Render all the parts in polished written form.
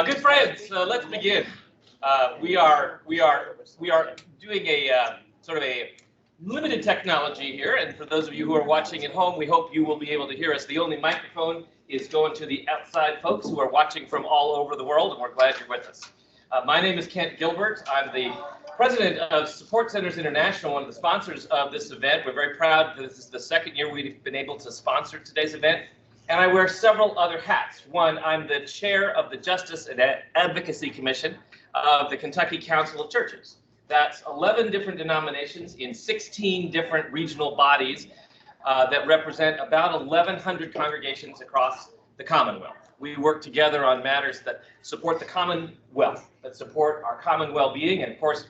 Good friends, let's begin. We are doing a sort of a limited technology here, and for those of you who are watching at home, we hope you will be able to hear us. The only microphone is going to the outside folks who are watching from all over the world, and we're glad you're with us. My name is Kent Gilbert. I'm the president of Support Centers International, one of the sponsors of this event. We're very proud that this is the second year we've been able to sponsor today's event. And I wear several other hats. One, I'm the chair of the Justice and Advocacy Commission of the Kentucky Council of Churches. That's 11 different denominations in 16 different regional bodies that represent about 1,100 congregations across the Commonwealth. We work together on matters that support the Commonwealth, that support our common well-being, and of course,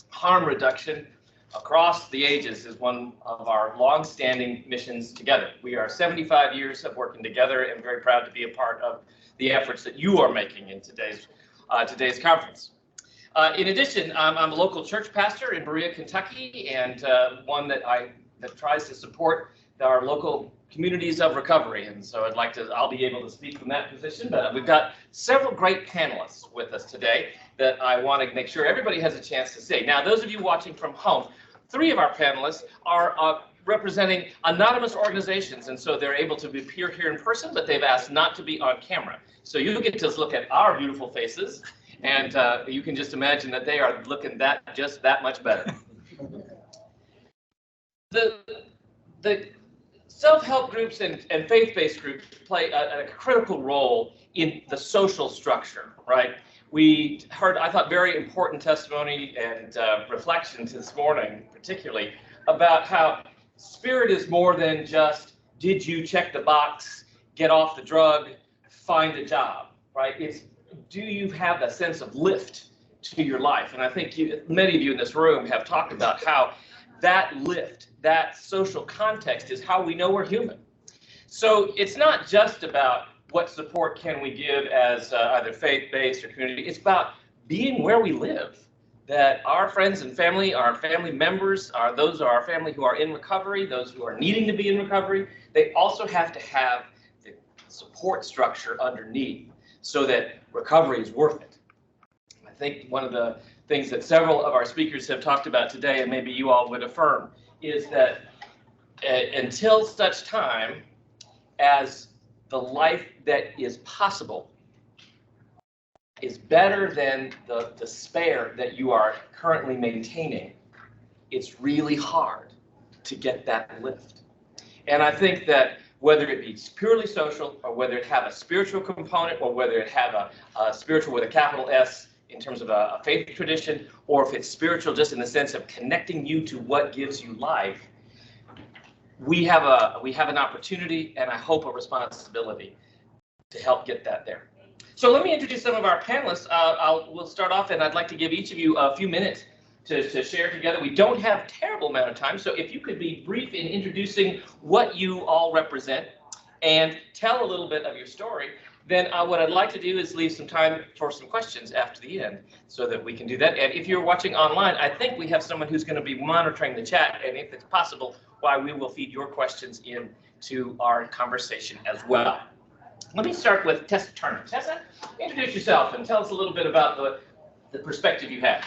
harm reduction across the ages is one of our long-standing missions together. We are 75 years of working together and very proud to be a part of the efforts that you are making in today's conference. In addition, I'm a local church pastor in Berea, Kentucky, and one that tries to support our local communities of recovery. And so I'll be able to speak from that position, but we've got several great panelists with us today that I want to make sure everybody has a chance to see. Now, those of you watching from home, 3 of our panelists are representing anonymous organizations, and so they're able to appear here in person, but they've asked not to be on camera. So you get to look at our beautiful faces, and you can just imagine that they are looking just that much better. The self-help groups and faith-based groups play a critical role in the social structure, right? We heard, I thought, very important testimony and reflections this morning, particularly, about how spirit is more than just, did you check the box, get off the drug, find a job, right? It's, do you have a sense of lift to your life? And I think many of you in this room have talked about how that lift, that social context is how we know we're human. So it's not just about what support can we give as either faith-based or community. It's about being where we live, that our friends and family, our family members, those are our family who are in recovery, those who are needing to be in recovery, they also have to have the support structure underneath so that recovery is worth it. I think one of the things that several of our speakers have talked about today, and maybe you all would affirm, is that until such time as the life that is possible is better than the despair that you are currently maintaining, it's really hard to get that lift. And I think that whether it be purely social, or whether it have a spiritual component, or whether it have a spiritual with a capital S in terms of a faith tradition, or if it's spiritual just in the sense of connecting you to what gives you life, we have an opportunity, and I hope a responsibility to help get that there. So let me introduce some of our panelists. We'll start off, and I'd like to give each of you a few minutes to share together. We don't have a terrible amount of time, so if you could be brief in introducing what you all represent and tell a little bit of your story, then what I'd like to do is leave some time for some questions after the end so that we can do that. And if you're watching online, I think we have someone who's going to be monitoring the chat, and if it's possible, we will feed your questions into our conversation as well. Let me start with Tessa Turner. Tessa, introduce yourself and tell us a little bit about the perspective you have.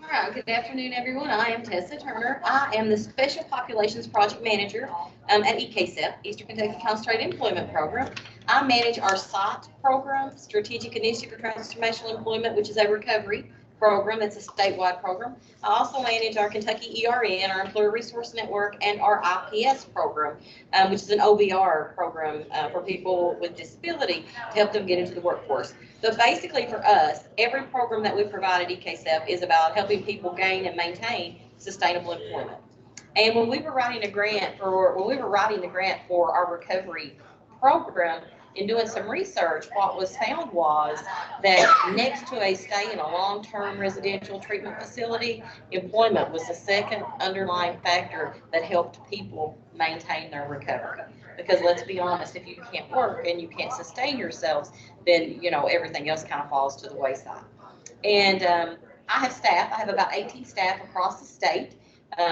All right, good afternoon, everyone. I am Tessa Turner. I am the Special Populations Project Manager at EKCEP, Eastern Kentucky Concentrated Employment Program. I manage our SITE program, Strategic Initiative for Transformational Employment, which is a recovery program. It's a statewide program. I also manage our Kentucky ERN, our Employer Resource Network, and our IPS program, which is an OBR program for people with disability to help them get into the workforce. So basically for us, every program that we provide at EKCEP is about helping people gain and maintain sustainable employment. And when we were writing the grant for our recovery program, in doing some research, what was found was that next to a stay in a long-term residential treatment facility, employment was the second underlying factor that helped people maintain their recovery. Because let's be honest, if you can't work and you can't sustain yourselves, then everything else kind of falls to the wayside. And I have staff. I have about 18 staff across the state.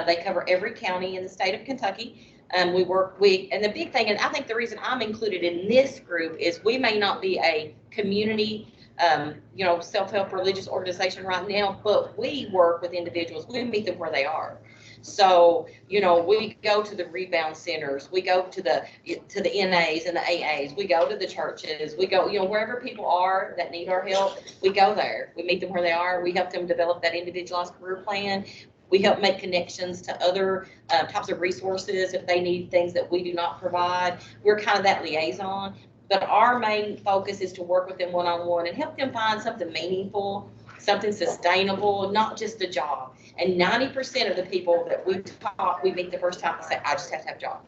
They cover every county in the state of Kentucky. And the big thing, and I think the reason I'm included in this group is we may not be a community, self-help religious organization right now, but we work with individuals. We meet them where they are. So, we go to the rebound centers, we go to the NAs and the AAs, we go to the churches, we go, wherever people are that need our help, we go there. We meet them where they are. We help them develop that individualized career plan. We help make connections to other types of resources if they need things that we do not provide. We're kind of that liaison. But our main focus is to work with them one-on-one and help them find something meaningful, something sustainable, not just a job. And 90% of the people that we meet the first time, say, I just have to have a job.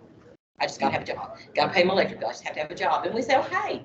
I just gotta have a job. Gotta pay my electric bill. I just have to have a job. And we say, okay,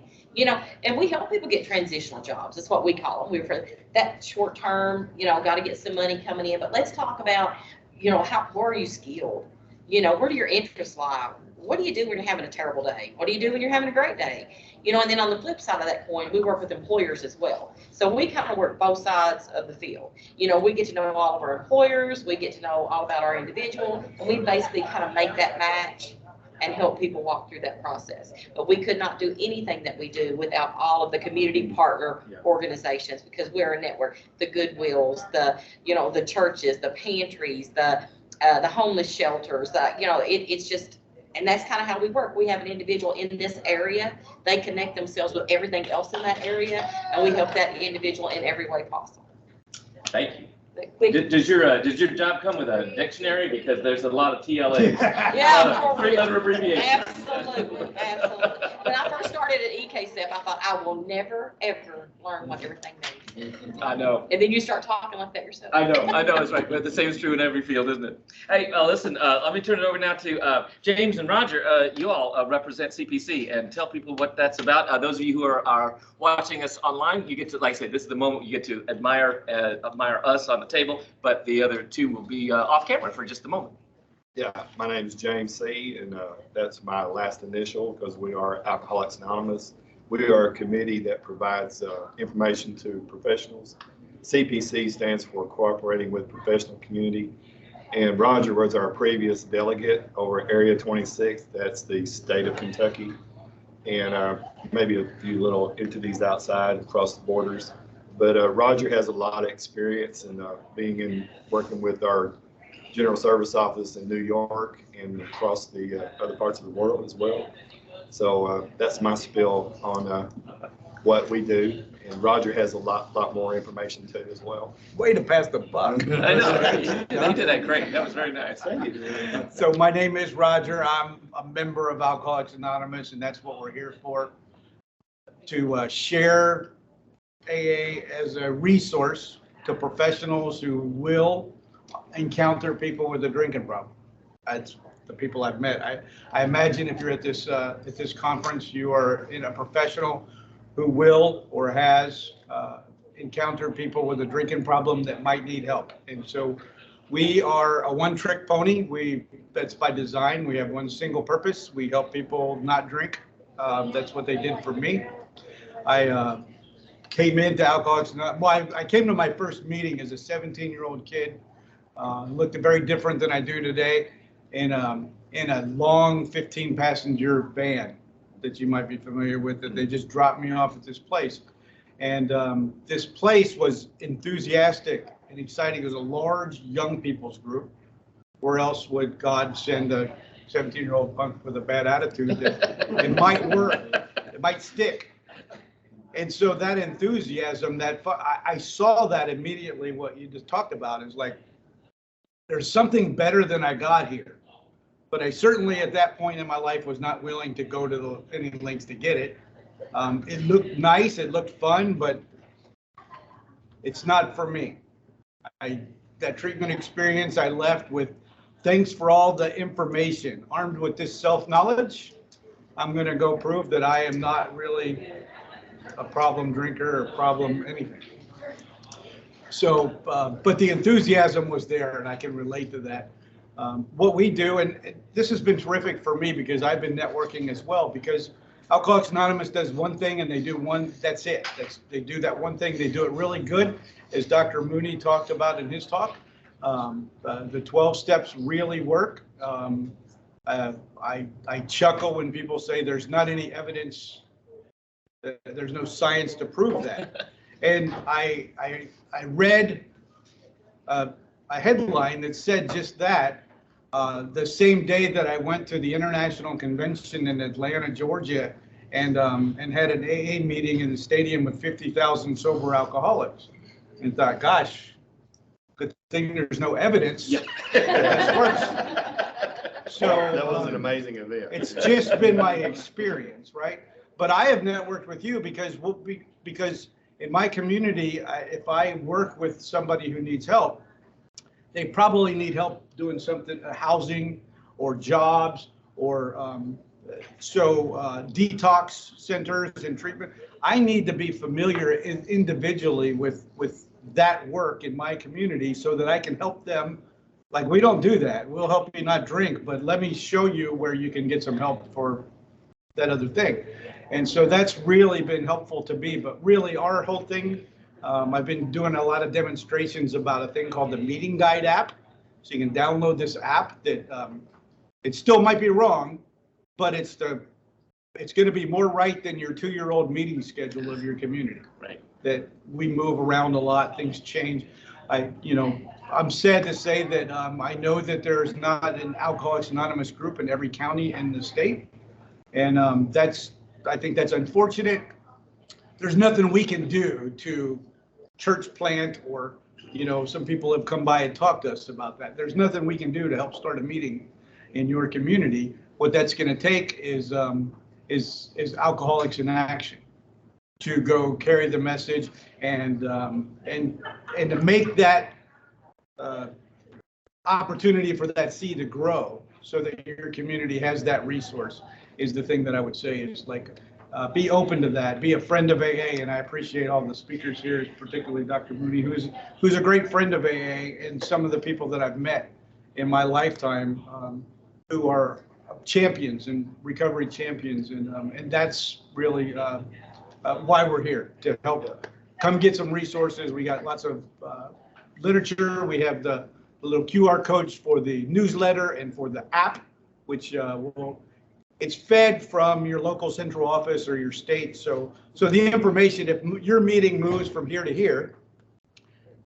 and we help people get transitional jobs. That's what we call them. We're for that short term, gotta get some money coming in. But let's talk about, where are you skilled? Where do your interests lie? What do you do when you're having a terrible day? What do you do when you're having a great day? And then on the flip side of that coin, we work with employers as well. So we kind of work both sides of the field. We get to know all of our employers, we get to know all about our individual, and we basically kind of make that match and help people walk through that process. But we could not do anything that we do without all of the community partner organizations, because we're a network. The Goodwills, the churches, the pantries, the homeless shelters, it's just. And that's kind of how we work. We have an individual in this area. They connect themselves with everything else in that area, and we help that individual in every way possible. Thank you. Does your job come with a dictionary? Because there's a lot of TLAs. Yeah, three-letter abbreviations. Absolutely. When I first started at EKSEP, I thought I will never ever learn what everything means. I know. And then you start talking like that yourself. I know, that's right. But the same is true in every field, isn't it? Hey, listen, let me turn it over now to James and Roger. You all represent CPC, and tell people what that's about. Those of you who are watching us online, you get to, like I said, this is the moment you get to admire us on the table, but the other two will be off camera for just a moment. Yeah, my name is James C., and that's my last initial because we are Alcoholics Anonymous. We are a committee that provides information to professionals. CPC stands for Cooperating with Professional Community. And Roger was our previous delegate over Area 26. That's the state of Kentucky. And maybe a few little entities outside across the borders. But Roger has a lot of experience in working with our General Service Office in New York and across the other parts of the world as well. So that's my spill on what we do. And Roger has a lot more information too as well. Way to pass the buck. I know. You did that great. That was very nice. Thank you. So my name is Roger. I'm a member of Alcoholics Anonymous, and that's what we're here for, to share AA as a resource to professionals who will encounter people with a drinking problem. That's the people I've met. I imagine if you're at this conference, you are in a professional who will or has encountered people with a drinking problem that might need help. And so we are a one-trick pony. That's by design. We have one single purpose. We help people not drink. That's what they did for me. I came into Alcoholics Anonymous. Well, I came to my first meeting as a 17-year-old kid. Looked very different than I do today, in a long 15-passenger van that you might be familiar with, that they just dropped me off at this place. And this place was enthusiastic and exciting. It was a large young people's group. Where else would God send a 17-year-old punk with a bad attitude that it might work, it might stick? And so that enthusiasm, I saw that immediately. What you just talked about is like, there's something better than I got here. But I certainly at that point in my life was not willing to go to any lengths to get it. It looked nice, it looked fun, but it's not for me. That treatment experience, I left with, thanks for all the information. Armed with this self-knowledge, I'm going to go prove that I am not really a problem drinker or problem anything. So, but the enthusiasm was there, and I can relate to that. What we do, and this has been terrific for me because I've been networking as well, because Alcoholics Anonymous does one thing and they do one, that's it. They do that one thing, they do it really good, as Dr. Mooney talked about in his talk. The 12 steps really work. I chuckle when people say there's not any evidence There's no science to prove that. And I read a headline that said just that the same day that I went to the international convention in Atlanta, Georgia, and had an AA meeting in the stadium with 50,000 sober alcoholics, and thought, gosh, good thing there's no evidence. Yeah. This works. So That was an amazing event. it's just been my experience, right? But I have networked with you because in my community, if I work with somebody who needs help, they probably need help doing something, housing or jobs or detox centers and treatment. I need to be familiar individually with that work in my community so that I can help them. Like, we don't do that. We'll help you not drink, but let me show you where you can get some help for that other thing. And so that's really been helpful to me. But really, our whole thing, I've been doing a lot of demonstrations about a thing called the Meeting Guide app. So you can download this app that it still might be wrong, but it's going to be more right than your 2-year-old meeting schedule of your community. Right. That we move around a lot, things change. I'm sad to say that I know that there's not an Alcoholics Anonymous group in every county in the state. And I think that's unfortunate. There's nothing we can do to church plant or, some people have come by and talked to us about that. There's nothing we can do to help start a meeting in your community. What that's going to take is Alcoholics in Action to go carry the message and to make that opportunity for that seed to grow so that your community has that resource is the thing that I would say is like, be open to that, be a friend of AA. And I appreciate all the speakers here, particularly Dr. Mooney, who's a great friend of AA, and some of the people that I've met in my lifetime who are champions and recovery champions. And that's really why we're here, to help come get some resources. We got lots of literature. We have the little QR codes for the newsletter and for the app, which it's fed from your local central office or your state. So the information, if your meeting moves from here to here,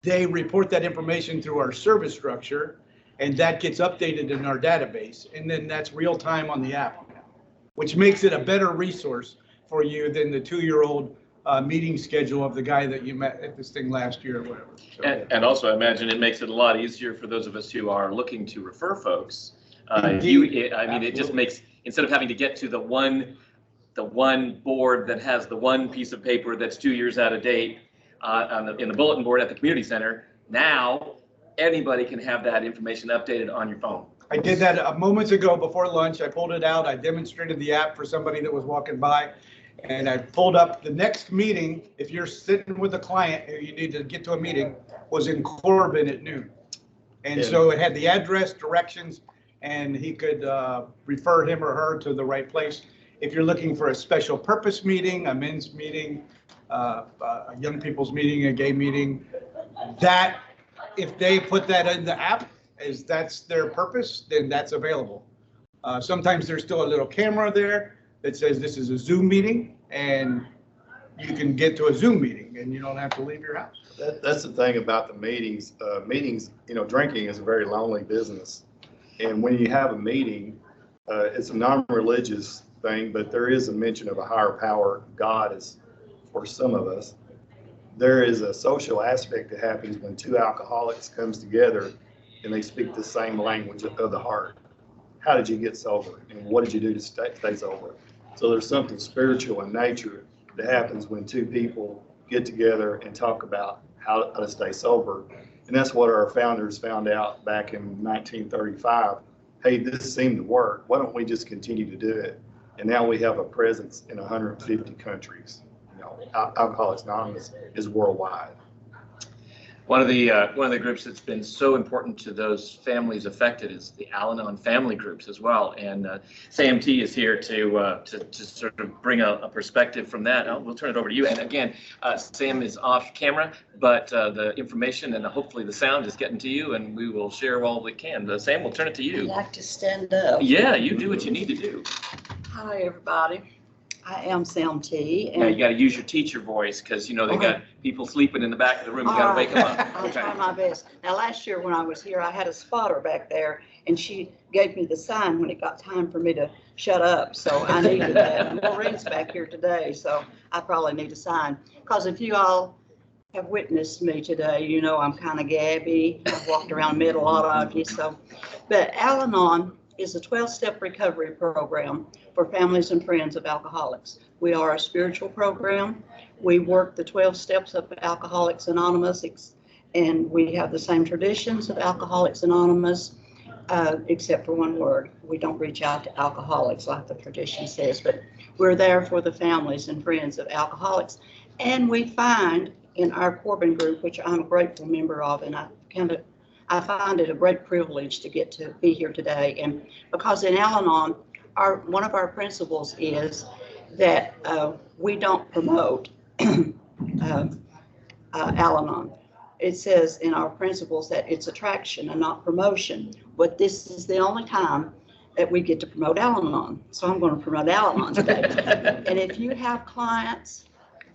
they report that information through our service structure, and that gets updated in our database. And then that's real time on the app, which makes it a better resource for you than the 2-year-old meeting schedule of the guy that you met at this thing last year or whatever. So, and also, I imagine it makes it a lot easier for those of us who are looking to refer folks. It just makes, instead of having to get to the one board that has the one piece of paper that's 2 years out of date in the bulletin board at the community center, now anybody can have that information updated on your phone. I did that moments ago before lunch. I pulled it out. I demonstrated the app for somebody that was walking by, and I pulled up the next meeting. If you're sitting with a client and you need to get to a meeting, was in Corbin at noon. And so it had the address, directions, and he could refer him or her to the right place. If you're looking for a special purpose meeting, a men's meeting, a young people's meeting, a gay meeting, that if they put that in the app, as that's their purpose, then that's available. Sometimes there's still a little camera there that says this is a Zoom meeting, and you can get to a Zoom meeting and you don't have to leave your house. That's the thing about the meetings. Meetings, drinking is a very lonely business. And when you have a meeting, it's a non-religious thing, but there is a mention of a higher power. God is, for some of us. There is a social aspect that happens when two alcoholics comes together and they speak the same language of the heart. How did you get sober? And what did you do to stay sober? So there's something spiritual in nature that happens when two people get together and talk about how to stay sober. And that's what our founders found out back in 1935. Hey, this seemed to work. Why don't we just continue to do it? And now we have a presence in 150 countries. Alcoholics Anonymous is worldwide. One of the groups that's been so important to those families affected is the Al-Anon family groups as well. And Sam T is here to sort of bring a perspective from that. We'll turn it over to you. And again, Sam is off camera, but the information and hopefully the sound is getting to you, and we will share all we can. But Sam, we'll turn it to you. I'd like to stand up. Yeah, you do what you need to do. Hi, everybody. I am Sam T. Now you got to use your teacher voice because, you know, they got people sleeping in the back of the room. You got to wake them up. I'll try my best. Now, last year when I was here, I had a spotter back there, and she gave me the sign when it got time for me to shut up. So I needed that. And Maureen's back here today, so I probably need a sign. Because if you all have witnessed me today, you know I'm kind of gabby. I've walked around met a lot of you. So, but Al-Anon is a 12-step recovery program for families and friends of alcoholics. We are a spiritual program. We work the 12 steps of Alcoholics Anonymous, and we have the same traditions of Alcoholics Anonymous, except for one word. We don't reach out to alcoholics like the tradition says, but we're there for the families and friends of alcoholics. And we find in our Corbin group, which I'm a grateful member of, and I find it a great privilege to get to be here today. And because in Al-Anon, one of our principles is that we don't promote Al-Anon. It says in our principles that it's attraction and not promotion. But this is the only time that we get to promote Al-Anon. So I'm going to promote Al-Anon today. And if you have clients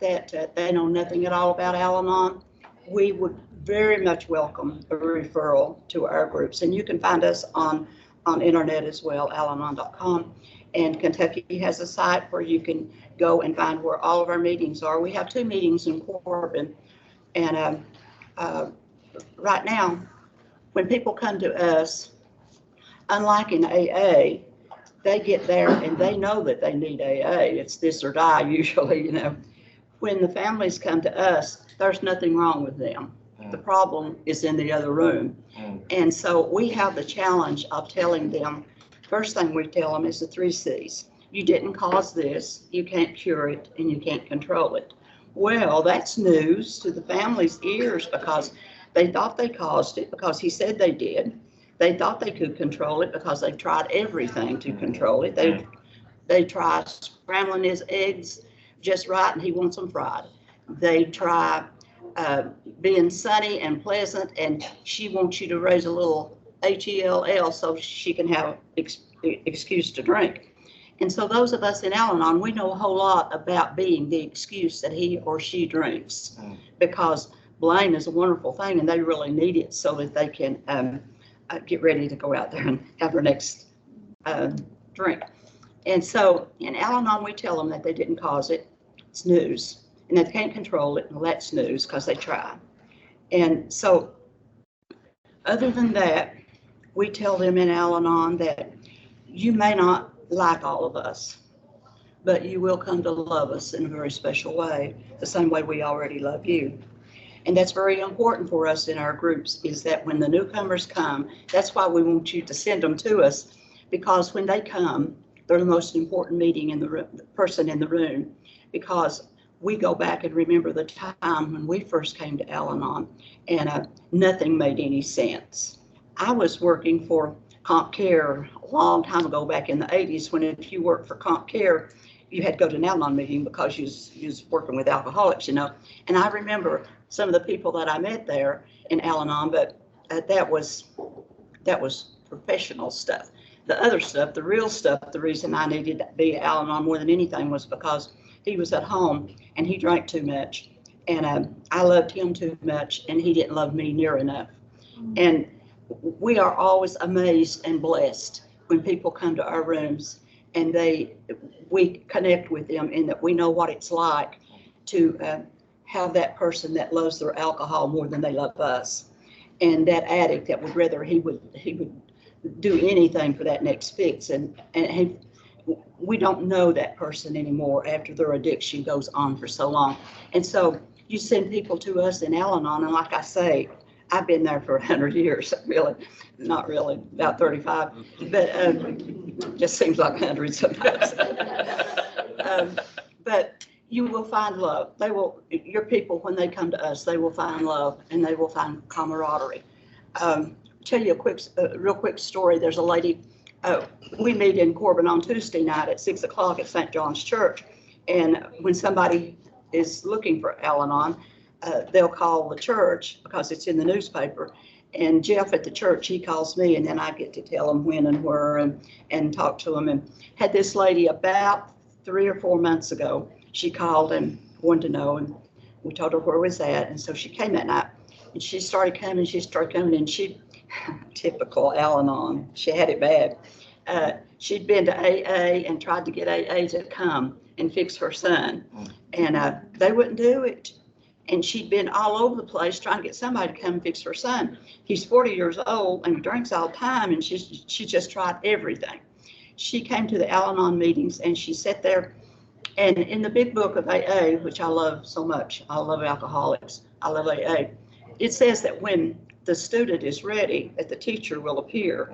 that they know nothing at all about Al-Anon, we would very much welcome a referral to our groups. And you can find us on internet as well, alanon.com. And Kentucky has a site where you can go and find where all of our meetings are. We have 2 meetings in Corbin. And right now, when people come to us, unlike in AA, they get there and they know that they need AA. It's this or die usually, you know. When the families come to us, there's nothing wrong with them. The problem is in the other room. And so we have the challenge of telling them, first thing we tell them is the 3 C's. You didn't cause this, you can't cure it, and you can't control it. Well, that's news to the family's ears because they thought they caused it because he said they did. They thought they could control it because they tried everything to control it. They tried scrambling his eggs just right and he wants them fried. They try being sunny and pleasant and she wants you to raise a little HELL so she can have excuse to drink. And so those of us in Al-Anon, we know a whole lot about being the excuse that he or she drinks because blame is a wonderful thing and they really need it so that they can get ready to go out there and have their next drink. And so in Al-Anon, we tell them that they didn't cause it. It's news. And they can't control it. Well, that's news because they try. And so other than that, we tell them in Al-Anon that you may not like all of us, but you will come to love us in a very special way, the same way we already love you. And that's very important for us in our groups is that when the newcomers come, that's why we want you to send them to us, because when they come, they're the most important meeting in the room, the person in the room, because we go back and remember the time when we first came to Al-Anon and nothing made any sense. I was working for Comp Care a long time ago, back in the 80s, when if you worked for Comp Care, you had to go to an Al-Anon meeting because you was working with alcoholics, you know. And I remember some of the people that I met there in Al-Anon, but that was professional stuff. The other stuff, the real stuff, the reason I needed to be Al-Anon more than anything was because he was at home and he drank too much. And I loved him too much and he didn't love me near enough. And we are always amazed and blessed when people come to our rooms and we connect with them in that we know what it's like to have that person that loves their alcohol more than they love us. And that addict that would rather he would do anything for that next fix. And we don't know that person anymore after their addiction goes on for so long. And so you send people to us in Al-Anon, and like I say, I've been there for 100 years, really, not really, about 35, but just seems like 100 sometimes. But you will find love. Your people, when they come to us, they will find love and they will find camaraderie. Tell you a real quick story. There's a lady, we meet in Corbin on Tuesday night at 6 o'clock at St. John's Church. And when somebody is looking for Al-Anon, they'll call the church because it's in the newspaper. And Jeff at the church, he calls me, and then I get to tell him when and where and talk to him. And had this lady about 3 or 4 months ago, she called and wanted to know, and we told her where we was at. And so she came that night, and she started coming, and she, typical Al-Anon, she had it bad. She'd been to AA and tried to get AA to come and fix her son, and they wouldn't do it. And she'd been all over the place trying to get somebody to come fix her son. He's 40 years old and he drinks all the time, and she just tried everything. She came to the Al-Anon meetings and she sat there, and in the big book of AA, which I love so much, I love alcoholics, I love AA, it says that when the student is ready, that the teacher will appear.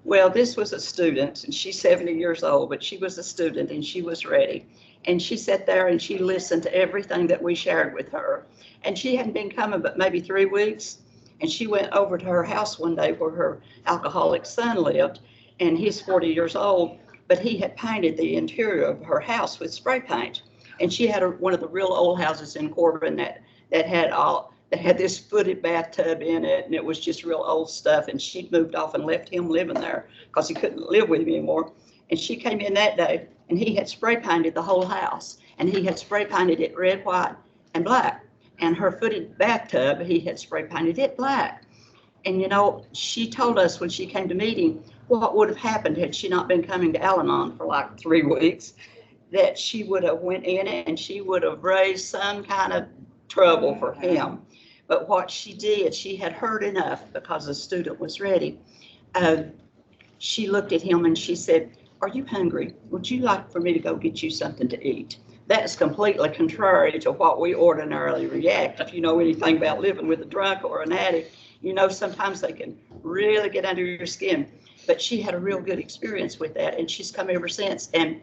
Well, this was a student, and she's 70 years old, but she was a student and she was ready. And she sat there and she listened to everything that we shared with her. And she hadn't been coming but maybe 3 weeks. And she went over to her house one day where her alcoholic son lived, and he's 40 years old, but he had painted the interior of her house with spray paint. And she had one of the real old houses in Corbin that had this footed bathtub in it, and it was just real old stuff. And she'd moved off and left him living there because he couldn't live with him anymore. And she came in that day, and he had spray painted the whole house, and he had spray painted it red, white, and black. And her footed bathtub, he had spray painted it black. And you know, she told us when she came to meeting what would have happened had she not been coming to Al-Anon for like 3 weeks, that she would have went in and she would have raised some kind of trouble for him. But what she did, she had heard enough because the student was ready. She looked at him and she said, "Are you hungry? Would you like for me to go get you something to eat?" That's completely contrary to what we ordinarily react. If you know anything about living with a drunk or an addict, you know sometimes they can really get under your skin. But she had a real good experience with that, and she's come ever since. And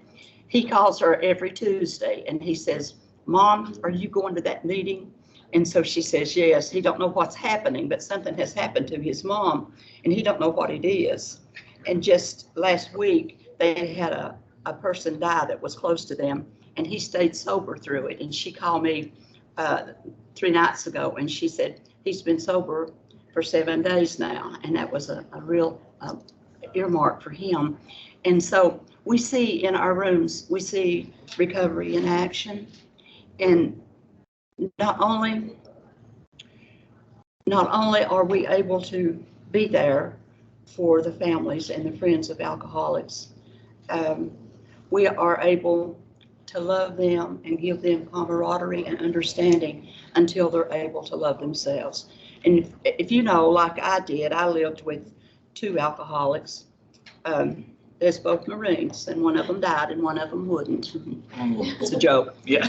he calls her every Tuesday and he says, "Mom, are you going to that meeting?" And so she says, yes. He don't know what's happening, but something has happened to his mom, and he don't know what it is. And just last week, they had a person die that was close to them, and he stayed sober through it. And she called me 3 nights ago, and she said, he's been sober for 7 days now. And that was a real earmark for him. And so we see in our rooms, we see recovery in action. And not only are we able to be there for the families and the friends of alcoholics, we are able to love them and give them camaraderie and understanding until they're able to love themselves. And if you know, like I did, I lived with 2 alcoholics. There's both Marines, and one of them died and one of them wouldn't. It's a joke. Yeah.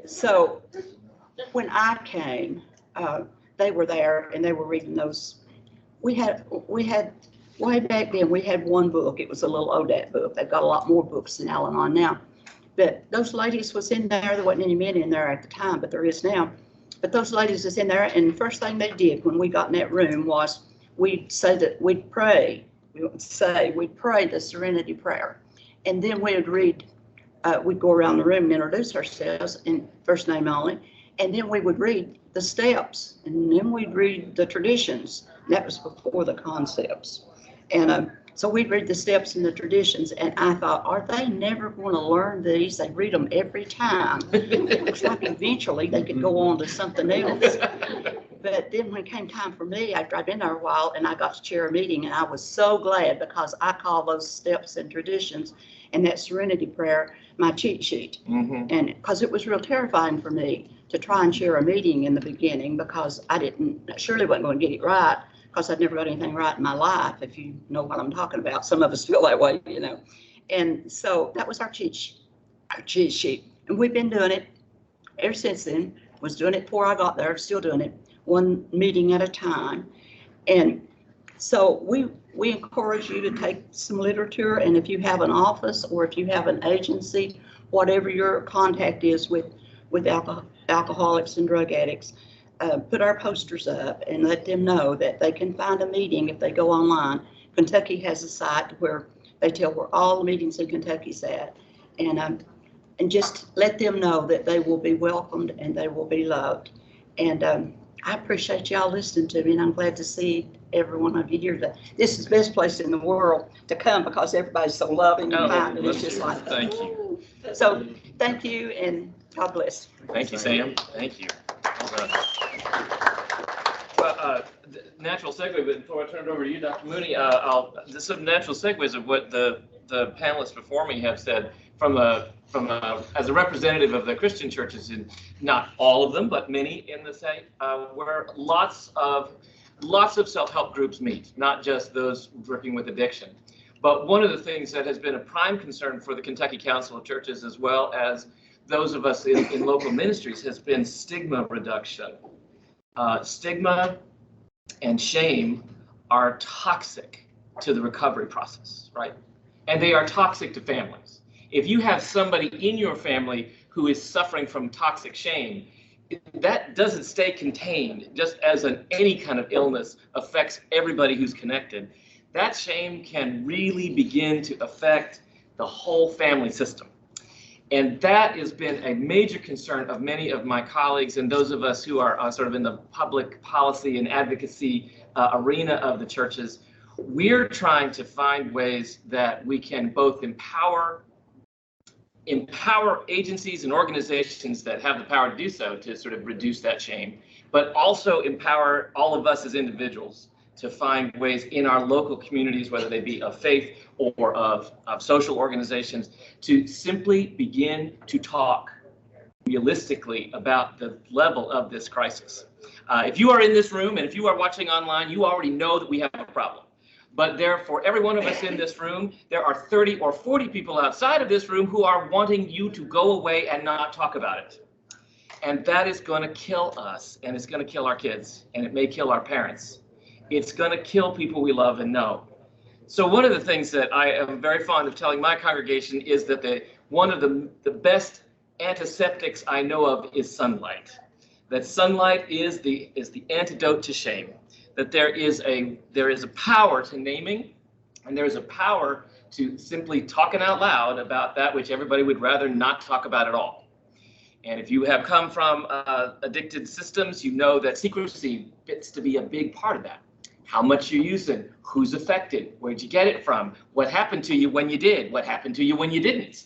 So when I came, they were there and they were reading those. We had way back then, we had one book. It was a little ODAT book. They've got a lot more books in Al-Anon now. But those ladies was in there. There wasn't any men in there at the time, but there is now. But those ladies was in there, and the first thing they did when we got in that room was we'd say that we'd pray. We'd pray the Serenity Prayer. And then we'd read, we'd go around the room and introduce ourselves in first name only. And then we would read the steps, and then we'd read the traditions. That was before the concepts. And so we'd read the steps and the traditions, and I thought, are they never going to learn these? They read them every time. It looks like eventually they could go on to something else. But then when it came time for me, after I'd been there a while, and I got to chair a meeting, and I was so glad because I call those steps and traditions and that Serenity Prayer my cheat sheet. And because it was real terrifying for me to try and chair a meeting in the beginning, because I surely wasn't going to get it right, because I'd never got anything right in my life, if you know what I'm talking about. Some of us feel that way, you know. And so that was our cheat sheet. And we've been doing it ever since then. Was doing it before I got there, still doing it, one meeting at a time. And so we encourage you to take some literature, and if you have an office or if you have an agency, whatever your contact is with alcoholics and drug addicts, put our posters up and let them know that they can find a meeting if they go online. Kentucky has a site where they tell where all the meetings in Kentucky's at, and just let them know that they will be welcomed and they will be loved. And I appreciate y'all listening to me, and I'm glad to see every one of you here that this is the best place in the world to come because everybody's so loving and kind, and it's just like, Thank you. so thank you and God bless. Thank you, Sam. Thank you. Well, natural segue, but before I turn it over to you, Dr. Mooney, some natural segues of what the panelists before me have said as a representative of the Christian churches, in not all of them, but many in the state, where lots of self-help groups meet, not just those working with addiction. But one of the things that has been a prime concern for the Kentucky Council of Churches, as well as those of us in local ministries, has been stigma reduction. Stigma and shame are toxic to the recovery process, right? And they are toxic to families. If you have somebody in your family who is suffering from toxic shame, that doesn't stay contained, just as any kind of illness affects everybody who's connected. That shame can really begin to affect the whole family system. And that has been a major concern of many of my colleagues and those of us who are sort of in the public policy and advocacy arena of the churches. We're trying to find ways that we can both empower agencies and organizations that have the power to do so, to sort of reduce that shame, but also empower all of us as individuals to find ways in our local communities, whether they be of faith or of social organizations, to simply begin to talk realistically about the level of this crisis. If you are in this room and if you are watching online, you already know that we have a problem. But for every one of us in this room, there are 30 or 40 people outside of this room who are wanting you to go away and not talk about it. And that is going to kill us, and it's going to kill our kids, and it may kill our parents. It's going to kill people we love and know. So one of the things that I am very fond of telling my congregation is that one of the best antiseptics I know of is sunlight. That sunlight is the antidote to shame. That there is a power to naming, and there is a power to simply talking out loud about that which everybody would rather not talk about at all. And if you have come from addicted systems, you know that secrecy gets to be a big part of that. How much you're using, who's affected, where'd you get it from, what happened to you when you did, what happened to you when you didn't.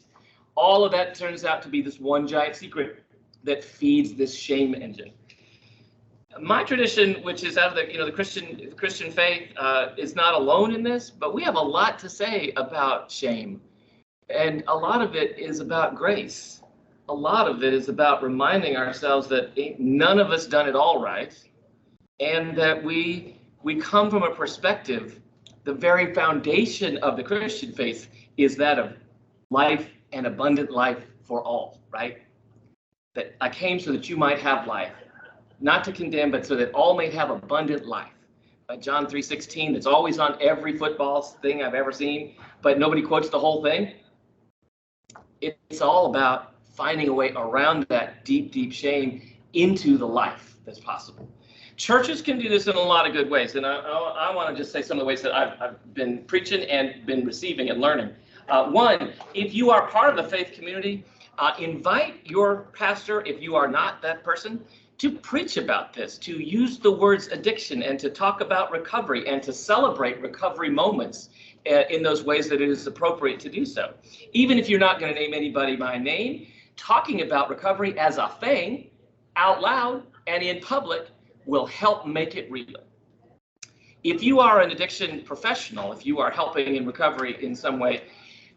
All of that turns out to be this one giant secret that feeds this shame engine. My tradition, which is out of the Christian faith, is not alone in this, but we have a lot to say about shame, and a lot of it is about grace. A lot of it is about reminding ourselves that none of us done it all right, and that we come from a perspective. The very foundation of the Christian faith is that of life and abundant life for all, right? That I came so that you might have life. Not to condemn, but so that all may have abundant life. By John 3:16, that's always on every football thing I've ever seen, but nobody quotes the whole thing. It's all about finding a way around that deep, deep shame into the life that's possible. Churches can do this in a lot of good ways, and I want to just say some of the ways that I've been preaching and been receiving and learning. One, if you are part of the faith community, invite your pastor, if you are not that person, to preach about this, to use the words addiction and to talk about recovery and to celebrate recovery moments in those ways that it is appropriate to do so. Even if you're not going to name anybody by name, talking about recovery as a thing out loud and in public will help make it real. If you are an addiction professional, if you are helping in recovery in some way,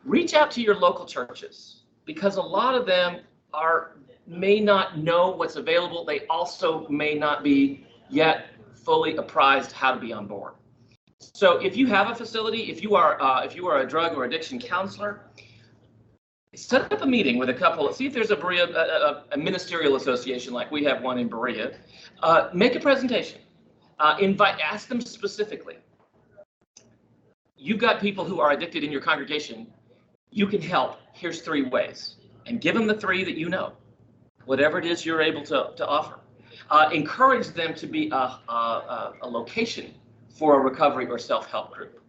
reach out to your local churches, because a lot of them may not know what's available. They also may not be yet fully apprised how to be on board. So if you have a facility, if you are a drug or addiction counselor, set up a meeting with a couple. See if there's a ministerial association like we have one in Berea. Make a presentation. Ask them specifically. You've got people who are addicted in your congregation. You can help. Here's 3 ways, and give them the 3 that you know. Whatever it is you're able to offer. Encourage them to be a location for a recovery or self-help group.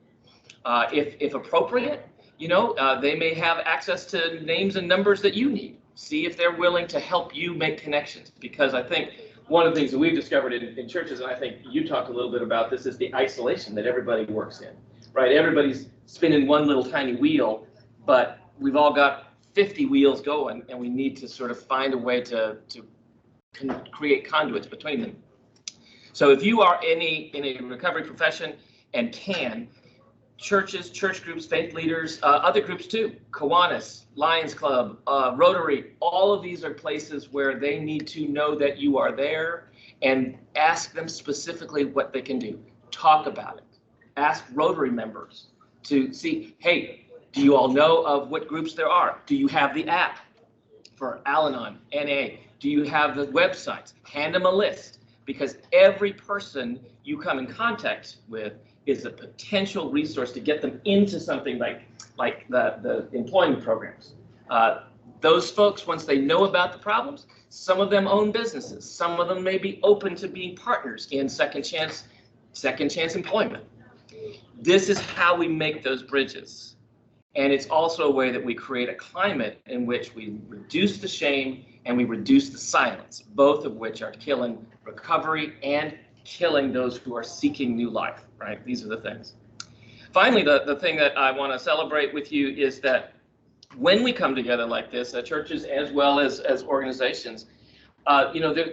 If appropriate, they may have access to names and numbers that you need. See if they're willing to help you make connections, because I think one of the things that we've discovered in churches, and I think you talked a little bit about this, is the isolation that everybody works in, right? Everybody's spinning one little tiny wheel, but we've all got 50 wheels going, and we need to sort of find a way to create conduits between them. So if you are in a recovery profession and can, churches, church groups, faith leaders, other groups too, Kiwanis, Lions Club, Rotary, all of these are places where they need to know that you are there, and ask them specifically what they can do. Talk about it. Ask Rotary members to see, hey, do you all know of what groups there are? Do you have the app for Al-Anon, NA? Do you have the websites? Hand them a list, because every person you come in contact with is a potential resource to get them into something like the employment programs. Those folks, once they know about the problems, some of them own businesses. Some of them may be open to being partners in second chance employment. This is how we make those bridges. And it's also a way that we create a climate in which we reduce the shame and we reduce the silence, both of which are killing recovery and killing those who are seeking new life, right? These are the things. Finally, the thing that I want to celebrate with you is that when we come together like this, churches as well as organizations,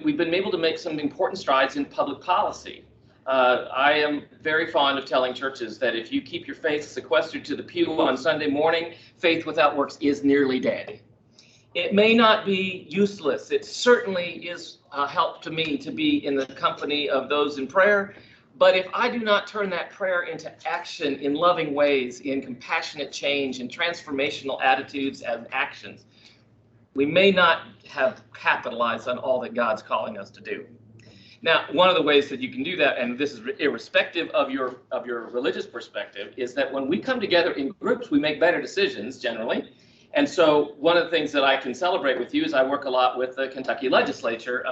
we've been able to make some important strides in public policy. I am very fond of telling churches that if you keep your faith sequestered to the pew on Sunday morning, faith without works is nearly dead. It may not be useless. It certainly is a help to me to be in the company of those in prayer. But if I do not turn that prayer into action in loving ways, in compassionate change, in transformational attitudes and actions, we may not have capitalized on all that God's calling us to do. Now, one of the ways that you can do that, and this is irrespective of your religious perspective, is that when we come together in groups, we make better decisions generally. And so one of the things that I can celebrate with you is I work a lot with the Kentucky legislature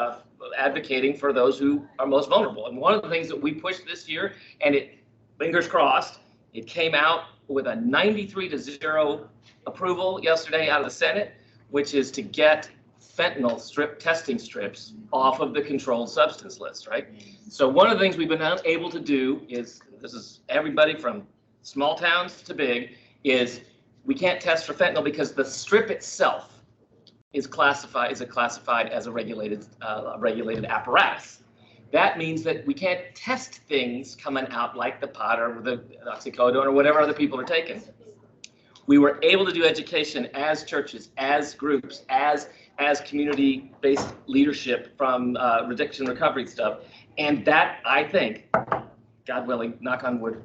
advocating for those who are most vulnerable. And one of the things that we pushed this year, and it, fingers crossed, it came out with a 93-0 approval yesterday out of the Senate, which is to get fentanyl testing strips off of the controlled substance list, right? So one of the things we've been able to do is, this is everybody from small towns to big, is we can't test for fentanyl because the strip itself is classified as a regulated apparatus. That means that we can't test things coming out like the pot or the oxycodone or whatever other people are taking. We were able to do education as churches, as groups, as community-based leadership from addiction recovery stuff. And that, I think, God willing, knock on wood,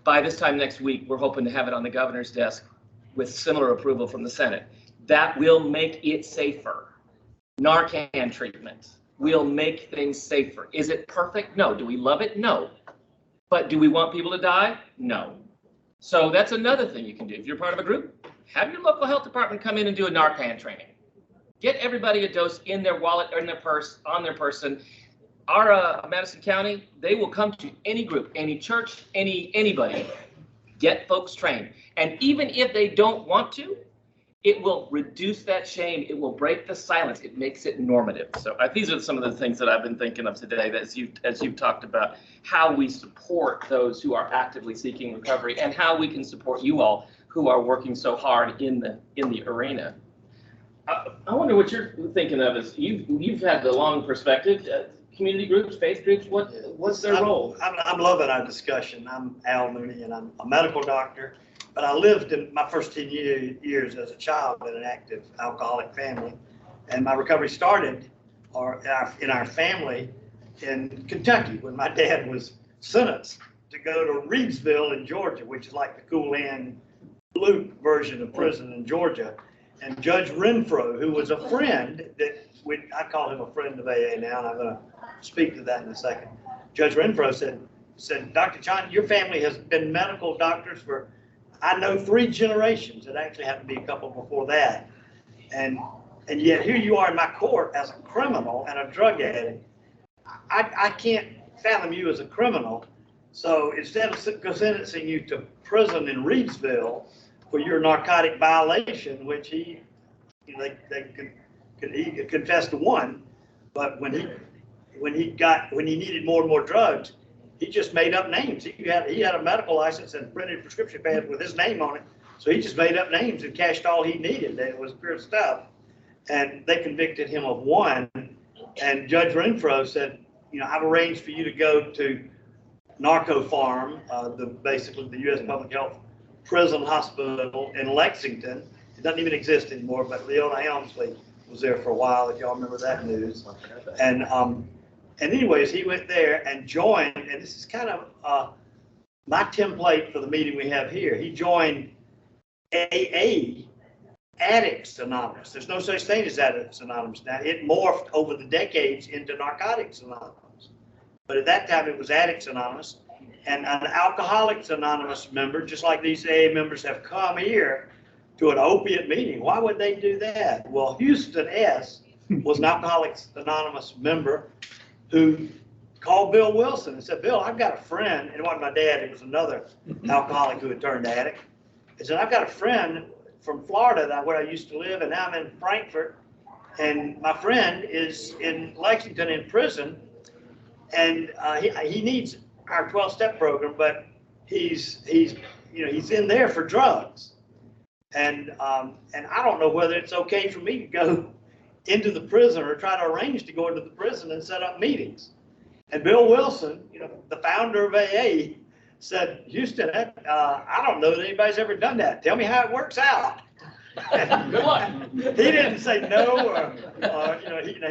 by this time next week, we're hoping to have it on the governor's desk with similar approval from the Senate. That will make it safer. Narcan treatment will make things safer. Is it perfect? No. Do we love it? No. But do we want people to die? No. So that's another thing you can do. If you're part of a group, have your local health department come in and do a Narcan training. Get everybody a dose in their wallet or in their purse, on their person. Our Madison County, they will come to any group, any church, anybody. Get folks trained. And even if they don't want to, it will reduce that shame. It will break the silence. It makes it normative. So these are some of the things that I've been thinking of today, that as you've talked about how we support those who are actively seeking recovery and how we can support you all who are working so hard in the arena. I wonder what you're thinking of is you've had the long perspective. Community groups, faith groups, what's their role? I'm loving our discussion. I'm Al Mooney, and I'm a medical doctor, but I lived in my first 10 years as a child in an active alcoholic family, and my recovery started in our family in Kentucky when my dad was sentenced to go to Reedsville in Georgia, which is like the Cool Hand Loop version of prison in Georgia. And Judge Renfro, who was a friend I call him a friend of AA now, and I'm going to speak to that in a second. Judge Renfro said, Dr. John, your family has been medical doctors for, I know, 3 generations. It actually happened to be a couple before that. And yet here you are in my court as a criminal and a drug addict. I can't fathom you as a criminal. So instead of sentencing you to prison in Reedsville for your narcotic violation, which he confessed to 1, But when he needed more and more drugs, he just made up names. He had a medical license and printed prescription pads with his name on it. So he just made up names and cashed all he needed. It was pure stuff. And they convicted him of one. And Judge Renfro said, you know, I've arranged for you to go to Narco Farm, basically the U.S. Public Health Prison Hospital in Lexington. It doesn't even exist anymore, but Leona Helmsley was there for a while, if y'all remember that news. And anyways, he went there and joined, and this is kind of my template for the meeting we have here. He joined AA, Addicts Anonymous. There's no such thing as Addicts Anonymous now. It morphed over the decades into Narcotics Anonymous. But at that time, it was Addicts Anonymous. And an Alcoholics Anonymous member, just like these AA members have come here to an opiate meeting. Why would they do that? Well, Houston S. was an Alcoholics Anonymous member who called Bill Wilson and said, Bill, I've got a friend, and it wasn't my dad, it was another alcoholic who had turned addict. He said, I've got a friend from Florida, where I used to live, and now I'm in Frankfurt, and my friend is in Lexington in prison, and he needs our 12-step program, but he's in there for drugs. And I don't know whether it's okay for me to go into the prison or try to arrange to go into the prison and set up meetings. And Bill Wilson, you know, the founder of AA, said, Houston, I don't know that anybody's ever done that. Tell me how it works out. Good luck. He didn't say no,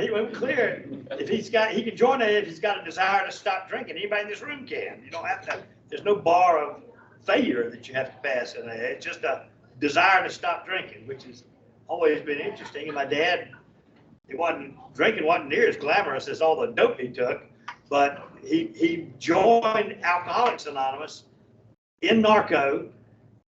he went clear. If he can join AA if he's got a desire to stop drinking. Anybody in this room can. You don't have to. There's no bar of failure that you have to pass in AA. It's just a desire to stop drinking, which has always been interesting. And my dad, drinking wasn't near as glamorous as all the dope he took, but he joined Alcoholics Anonymous in narco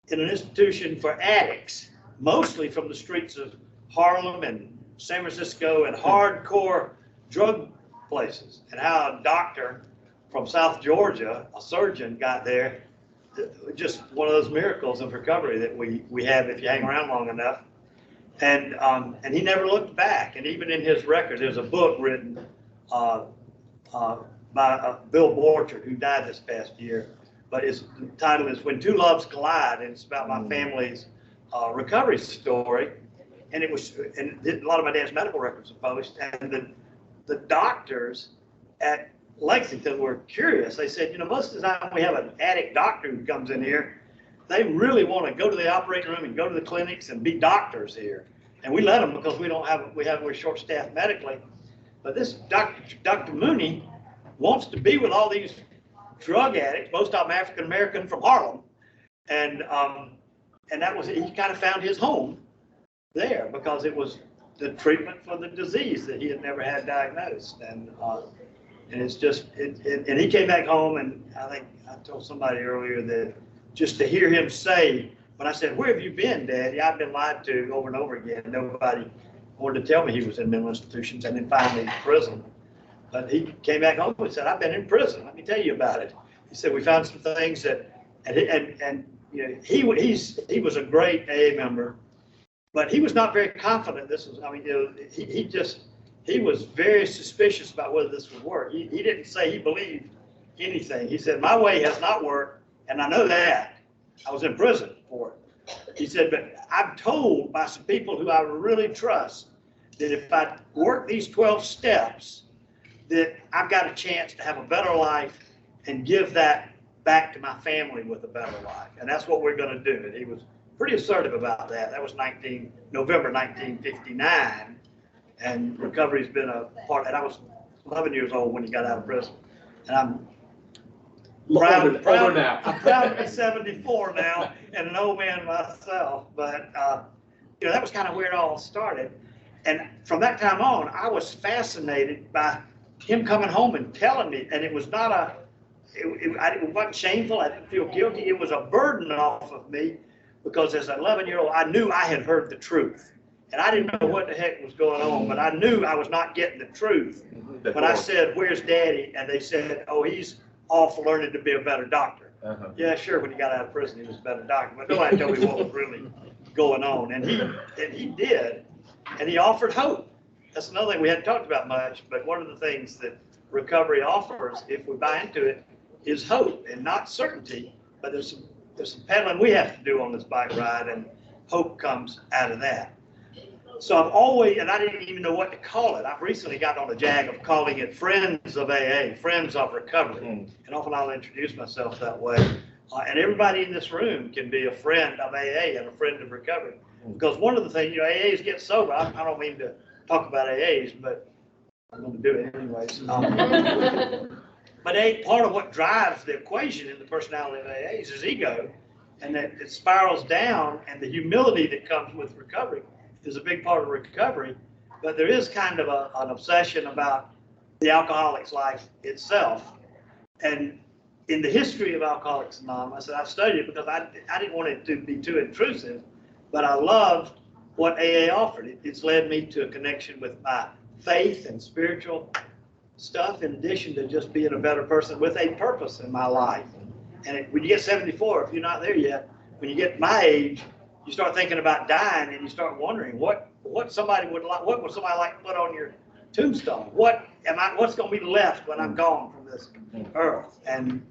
in an institution for addicts, mostly from the streets of Harlem and San Francisco and hardcore drug places. And how a doctor from South Georgia, a surgeon, got there. Just one of those miracles of recovery that we have if you hang around long enough. And he never looked back. And even in his record, there's a book written by Bill Borchard, who died this past year. But the title is When Two Loves Collide, and it's about my family's recovery story. And a lot of my dad's medical records are published. And the doctors at Lexington were curious. They said, you know, most of the time we have an addict doctor who comes in here, they really want to go to the operating room and go to the clinics and be doctors here. And we let them because we're short-staffed medically. But this Dr. Mooney wants to be with all these drug addicts, most of them African-American from Harlem. And he kind of found his home there because it was the treatment for the disease that he had never had diagnosed. And it's just, and he came back home, and I think I told somebody earlier that just to hear him say, when I said, where have you been, Daddy? I've been lied to over and over again. Nobody wanted to tell me he was in mental institutions and then finally in prison. But he came back home and said, I've been in prison. Let me tell you about it. He said, we found some things that, and you know, he was a great AA member, but he was not very confident this was, I mean, you know, he was very suspicious about whether this would work. He didn't say he believed anything. He said, my way has not worked, and I know that. I was in prison for it. He said, but I'm told by some people who I really trust that if I work these 12 steps, that I've got a chance to have a better life and give that back to my family with a better life. And that's what we're going to do. And he was pretty assertive about that. That was November 1959. And recovery's been a part, and I was 11 years old when he got out of prison. And I'm proud to be 74 now and an old man myself. But, you know, that was kind of where it all started. And from that time on, I was fascinated by him coming home and telling me, and it was not it wasn't shameful. I didn't feel guilty. It was a burden off of me because as an 11-year-old, I knew I had heard the truth. And I didn't know what the heck was going on, but I knew I was not getting the truth. When I said, where's Daddy? And they said, oh, he's off learning to be a better doctor. Yeah, sure, when he got out of prison, he was a better doctor. But nobody told me what was really going on. And he did. And he offered hope. that's another thing we hadn't talked about much, but one of the things that recovery offers, if we buy into it, is hope and not certainty. But there's some pedaling we have to do on this bike ride, and hope comes out of that. So I've always, and I didn't even know what to call it. I've recently gotten on the jag of calling it Friends of AA, Friends of Recovery. And often I'll introduce myself that way. And everybody in this room can be a friend of AA and a friend of recovery. Because one of the things, AAs get sober. I don't mean to talk about AAs, but I'm going to do it anyways. But part of what drives the equation in the personality of AAs is ego, and that it spirals down, and the humility that comes with recovery is a big part of recovery. But there is kind of an obsession about the alcoholic's life itself. And in the history of Alcoholics Anonymous, and I studied it because I didn't want it to be too intrusive, but I loved what AA offered. It's led me to a connection with my faith and spiritual stuff, in addition to just being a better person with a purpose in my life. And when you get 74, if you're not there yet, when you get my age, you start thinking about dying, and you start wondering what somebody would like, what would somebody like to put on your tombstone? What's going to be left when I'm gone from this earth? And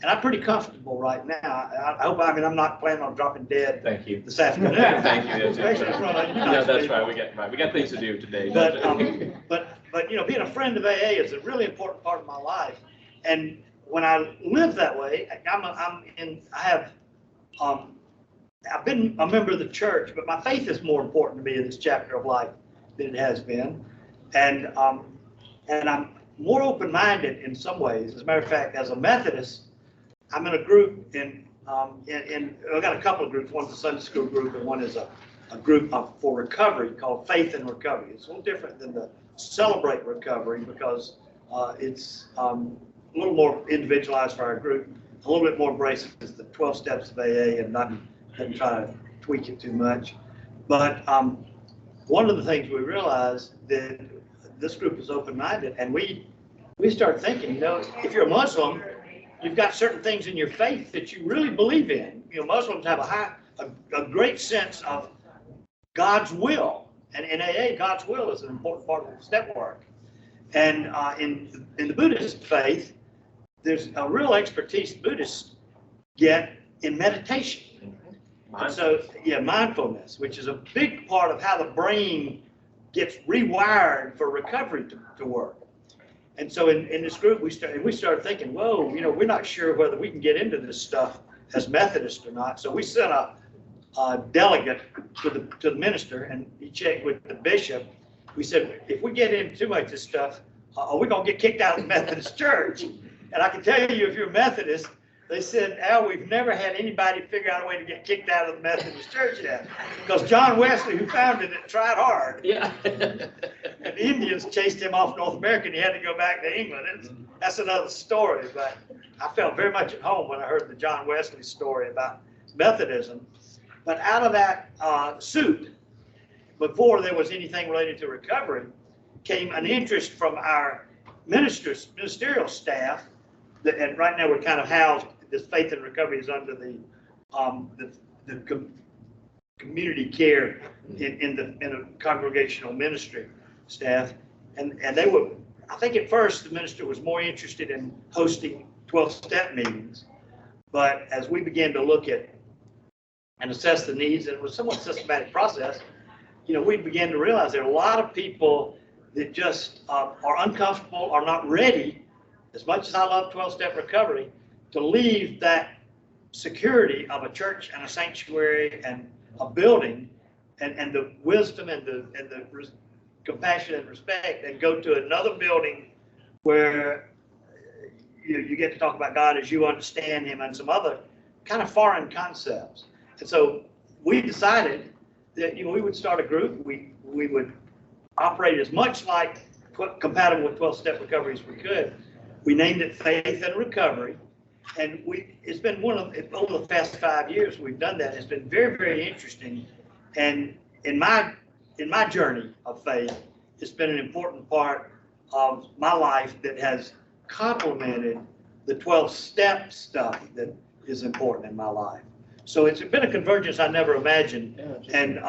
I'm pretty comfortable right now. I hope. I mean, I'm not planning on dropping dead. Thank you. This afternoon. Thank you. Especially in front of you. No, that's right. We got things to do today. But being a friend of AA is a really important part of my life. And when I live that way, I've been a member of the church, but my faith is more important to me in this chapter of life than it has been. And I'm more open-minded in some ways. As a matter of fact, as a Methodist, I'm in a group I've got a couple of groups. One's a Sunday school group, and one is a group for recovery called Faith and Recovery. It's a little different than the Celebrate Recovery, because it's a little more individualized for our group, a little bit more embraces the 12 steps of AA, and doesn't try to tweak it too much. But one of the things we realized that this group is open-minded, and we start thinking, if you're a Muslim, you've got certain things in your faith that you really believe in. Muslims have a great sense of God's will, and in AA, God's will is an important part of the step work. And in the Buddhist faith, there's a real expertise Buddhists get in meditation. And so, mindfulness, which is a big part of how the brain gets rewired for recovery to work. And so in this group, we started thinking, whoa, we're not sure whether we can get into this stuff as Methodists or not. So we sent a delegate to the minister, and he checked with the bishop. We said, if we get into too much of this stuff, are we going to get kicked out of the Methodist church? And I can tell you, if you're Methodist, they said, Al, we've never had anybody figure out a way to get kicked out of the Methodist church yet. Because John Wesley, who founded it, tried hard. Yeah. And the Indians chased him off North America, and he had to go back to England. That's another story. But I felt very much at home when I heard the John Wesley story about Methodism. But out of that suit, before there was anything related to recovery, came an interest from our ministerial staff. And right now we're kind of housed, this Faith and Recovery is under the community care in the congregational ministry staff. And they were, I think at first the minister was more interested in hosting 12-step meetings. But as we began to look at and assess the needs, and it was a somewhat systematic process, we began to realize there are a lot of people that just are uncomfortable, are not ready, as much as I love 12-step recovery, to leave that security of a church and a sanctuary and a building and the wisdom and the compassion and respect, and go to another building where you get to talk about God as you understand Him and some other kind of foreign concepts. And so we decided that we would start a group. We would operate as much like compatible with 12-step recovery as we could. We named it Faith and Recovery, and it's been over the past 5 years we've done that. It's been very, very interesting, and in my journey of faith, it's been an important part of my life that has complemented the 12-step stuff that is important in my life. So it's been a convergence I never imagined, and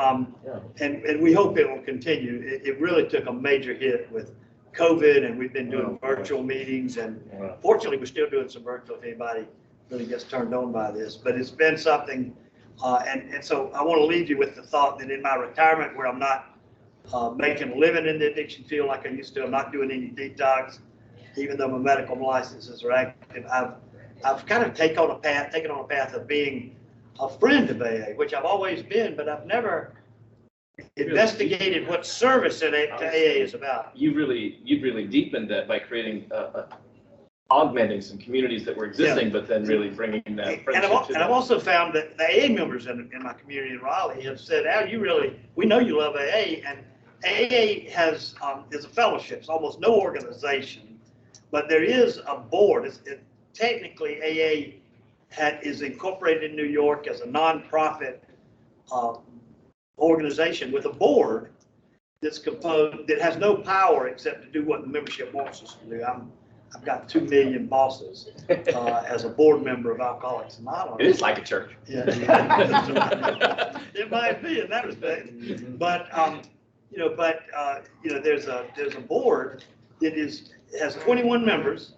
and we hope it will continue. It really took a major hit with COVID, and we've been doing virtual meetings, and fortunately, we're still doing some virtual if anybody really gets turned on by this. But it's been something, and so I want to leave you with the thought that in my retirement, where I'm not making a living in the addiction field like I used to, I'm not doing any detox, even though my medical licenses are active. I've kind of taken on a path of being a friend of AA, which I've always been, but I've never investigated what service to AA is about. You've really deepened that by creating, augmenting some communities that were existing, but then really bringing that friendship And I've also found that the AA members in my community in Raleigh have said, Al, we know you love AA, and AA is a fellowship. It's almost no organization, but there is a board. Technically, AA is incorporated in New York as a nonprofit organization with a board that's composed, that has no power except to do what the membership wants us to do. I've got 2 million bosses as a board member of Alcoholics Anonymous. It is like a church. Yeah, it might be in that respect, but there's a board that has 21 members,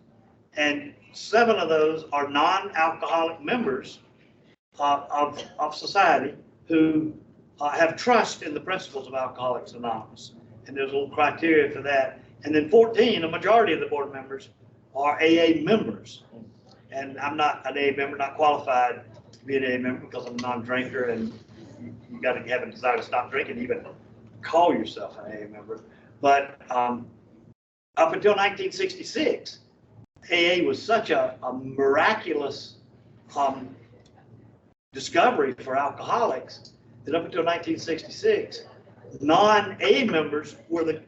and 7 of those are non-alcoholic members of society who have trust in the principles of Alcoholics Anonymous. And there's a little criteria for that. And then 14, a majority of the board members are AA members. And I'm not an AA member, not qualified to be an AA member because I'm a non-drinker, and you got to have a desire to stop drinking to even call yourself an AA member. But up until 1966, AA was such a miraculous discovery for alcoholics that up until 1966, non-AA members were the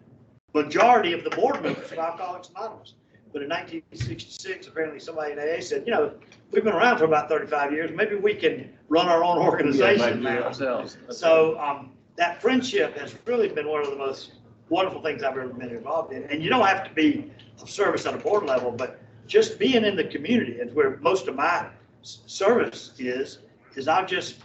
majority of the board members of Alcoholics Anonymous. But in 1966, apparently somebody in AA said, we've been around for about 35 years, maybe we can run our own organization now. Ourselves. So that friendship has really been one of the most wonderful things I've ever been involved in. And you don't have to be of service at a board level, but just being in the community, and where most of my service is I'll just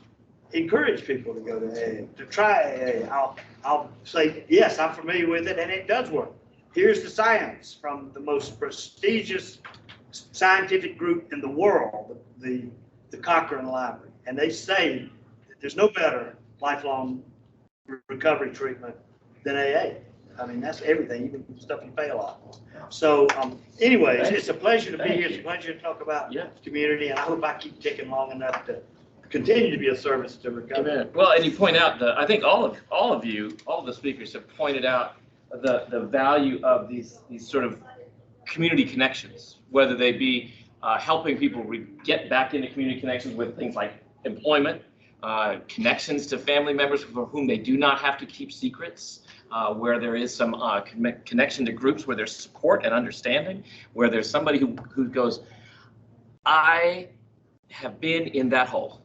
encourage people to go to AA, to try AA. I'll say, yes, I'm familiar with it, and it does work. Here's the science from the most prestigious scientific group in the world, the Cochrane Library. And they say that there's no better lifelong recovery treatment than AA. I mean, that's everything, even stuff you pay a lot for. So anyways, it's a pleasure to be here. It's a pleasure to talk about community, and I hope I keep ticking long enough to continue to be a service to recovery. Amen. Well, and you point out I think all of the speakers have pointed out the value of these sort of community connections, whether they be helping people get back into community connections with things like employment, connections to family members for whom they do not have to keep secrets, where there is some connection to groups where there's support and understanding, where there's somebody who goes, I have been in that hole.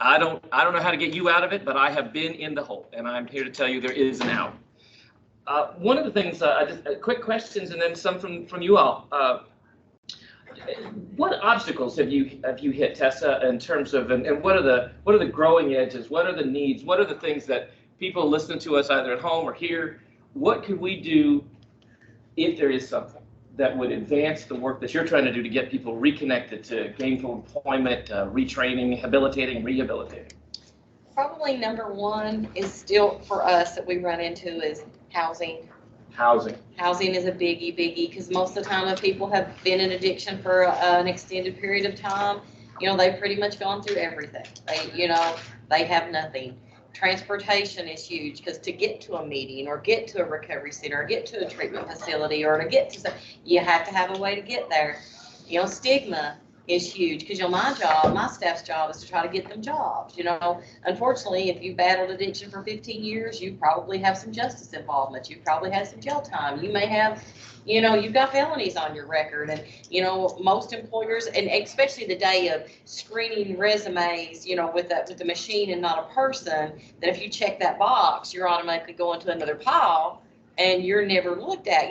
I don't know how to get you out of it, but I have been in the hole, and I'm here to tell you there is an out. One of the things, just quick questions, and then some from you all. What obstacles have you hit, Tessa, in terms of, and what are the growing edges? What are the needs? What are the things that people listening to us either at home or here? What could we do if there is something that would advance the work that you're trying to do to get people reconnected to gainful employment, retraining, habilitating, rehabilitating? Probably number one is still for us that we run into is housing. Housing is a biggie, because most of the time if people have been in addiction for an extended period of time, they've pretty much gone through everything. They have nothing. Transportation is huge, because to get to a meeting or get to a recovery center or get to a treatment facility or to get to, you have to have a way to get there. Stigma is huge, because my staff's job is to try to get them jobs. Unfortunately, if you battled addiction for 15 years, you probably have some justice involvement. You probably have some jail time. You may have, you've got felonies on your record, and most employers, and especially the day of screening resumes, with the machine and not a person, that if you check that box, you're automatically going to another pile. And you're never looked at.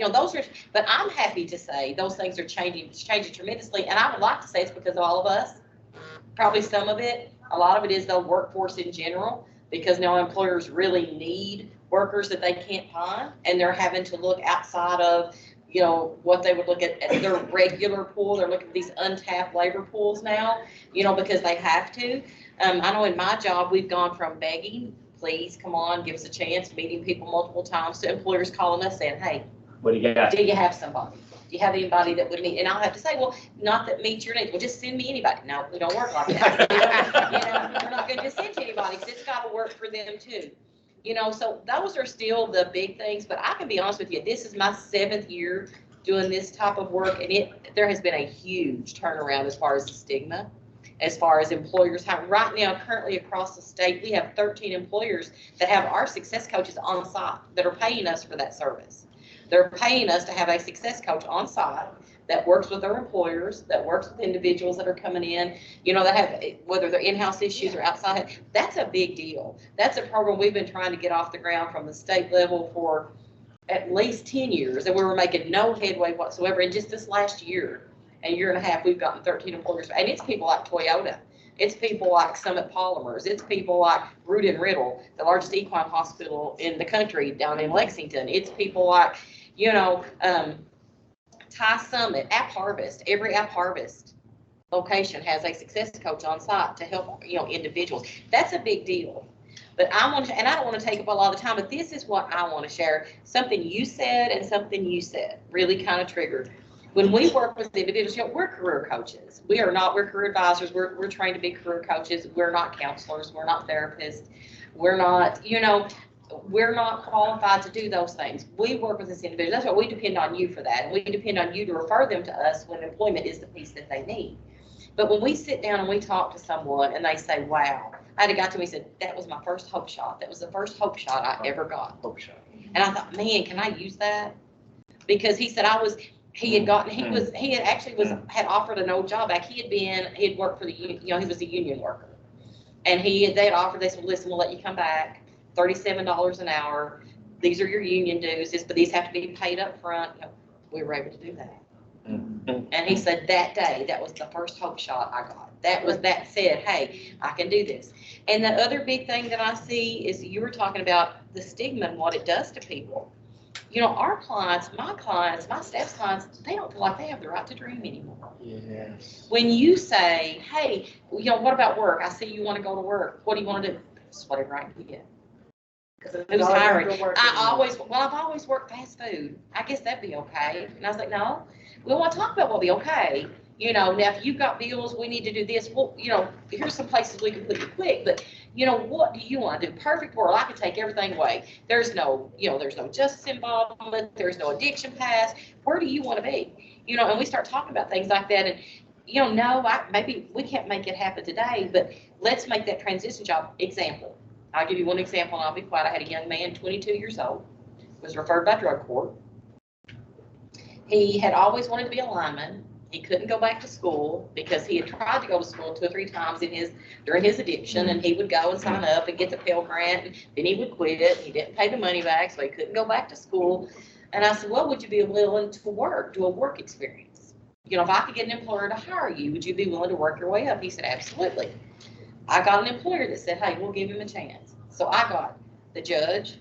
But I'm happy to say those things are changing tremendously. And I would like to say it's because of all of us. Probably some of it. A lot of it is the workforce in general, because now employers really need workers that they can't find, and they're having to look outside of, you know, what they would look at their regular pool. They're looking at these untapped labor pools now, you know, because they have to. I know in my job, we've gone from begging, please, come on, give us a chance, meeting people multiple times, to employers calling us saying, hey, What do you got? do you have somebody? Do you have anybody that would meet? And I'll have to say, well, not that meets your needs. Well, just send me anybody. No, we don't work like that. You know, we're not gonna just send to anybody, because it's gotta work for them too. You know, so those are still the big things, but I can be honest with you, this is my 7th year doing this type of work, and there has been a huge turnaround as far as the stigma, as far as employers have. Right now, currently across the state, we have 13 employers that have our success coaches on site that are paying us for that service. They're paying us to have a success coach on site that works with their employers, that works with individuals that are coming in, you know, that have, whether they're in-house issues or outside. That's a big deal. That's a program we've been trying to get off the ground from the state level for at least 10 years, and we were making no headway whatsoever. In just this last year and year and a half, we've gotten 13 employers, and it's people like Toyota. It's people like Summit Polymers. It's people like Root and Riddle, the largest equine hospital in the country down in Lexington. It's people like, you know, Thai Summit, App Harvest. Every App Harvest location has a success coach on site to help, you know, individuals. That's a big deal. But I want to, and I don't want to take up a lot of time, but this is what I want to share. Something you said and something you said really kind of triggered. When we work with individuals, you know, we're career coaches. We're career advisors. We're trained to be career coaches. We're not counselors. We're not therapists. We're not, you know, we're not qualified to do those things. We work with this individual. That's why we depend on you for that. And we depend on you to refer them to us when employment is the piece that they need. But when we sit down and we talk to someone and they say, wow, I had a guy to me said, that was my first hope shot. That was the first hope shot I ever got. Hope shot. And I thought, man, can I use that? Because he said he had offered an old job back. He had worked for the, you know, he was a union worker. And they had offered, they said, listen, we'll let you come back, $37 an hour. These are your union dues, but these have to be paid up front. You know, we were able to do that. And he said that day, that was the first hope shot I got. That said, hey, I can do this. And the other big thing that I see is you were talking about the stigma and what it does to people. You know, our clients, my staff's clients, they don't feel like they have the right to dream anymore. Yes. When you say, hey, you know, what about work? I see you want to go to work. What do you want to do? Just whatever I can get. Because who's hiring? I've always worked fast food. I guess that'd be okay. And I was like, no, we want to talk about what'll be okay. You know, now if you've got bills, we need to do this. Well, you know, here's some places we can put you quick, but you know, what do you want to do? Perfect world, I can take everything away. There's no justice involvement. There's no addiction pass. Where do you want to be? You know, and we start talking about things like that. And, you know, no, maybe we can't make it happen today, but let's make that transition job. Example. I'll give you one example and I'll be quiet. I had a young man, 22 years old, was referred by drug court. He had always wanted to be a lineman. He couldn't go back to school because he had tried to go to school 2 or 3 times during his addiction, and he would go and sign up and get the Pell Grant, and then he would quit. He didn't pay the money back, so he couldn't go back to school. And I said, well, would you be willing to do a work experience? You know, if I could get an employer to hire you, would you be willing to work your way up? He said, absolutely. I got an employer that said, hey, we'll give him a chance. So I got the judge,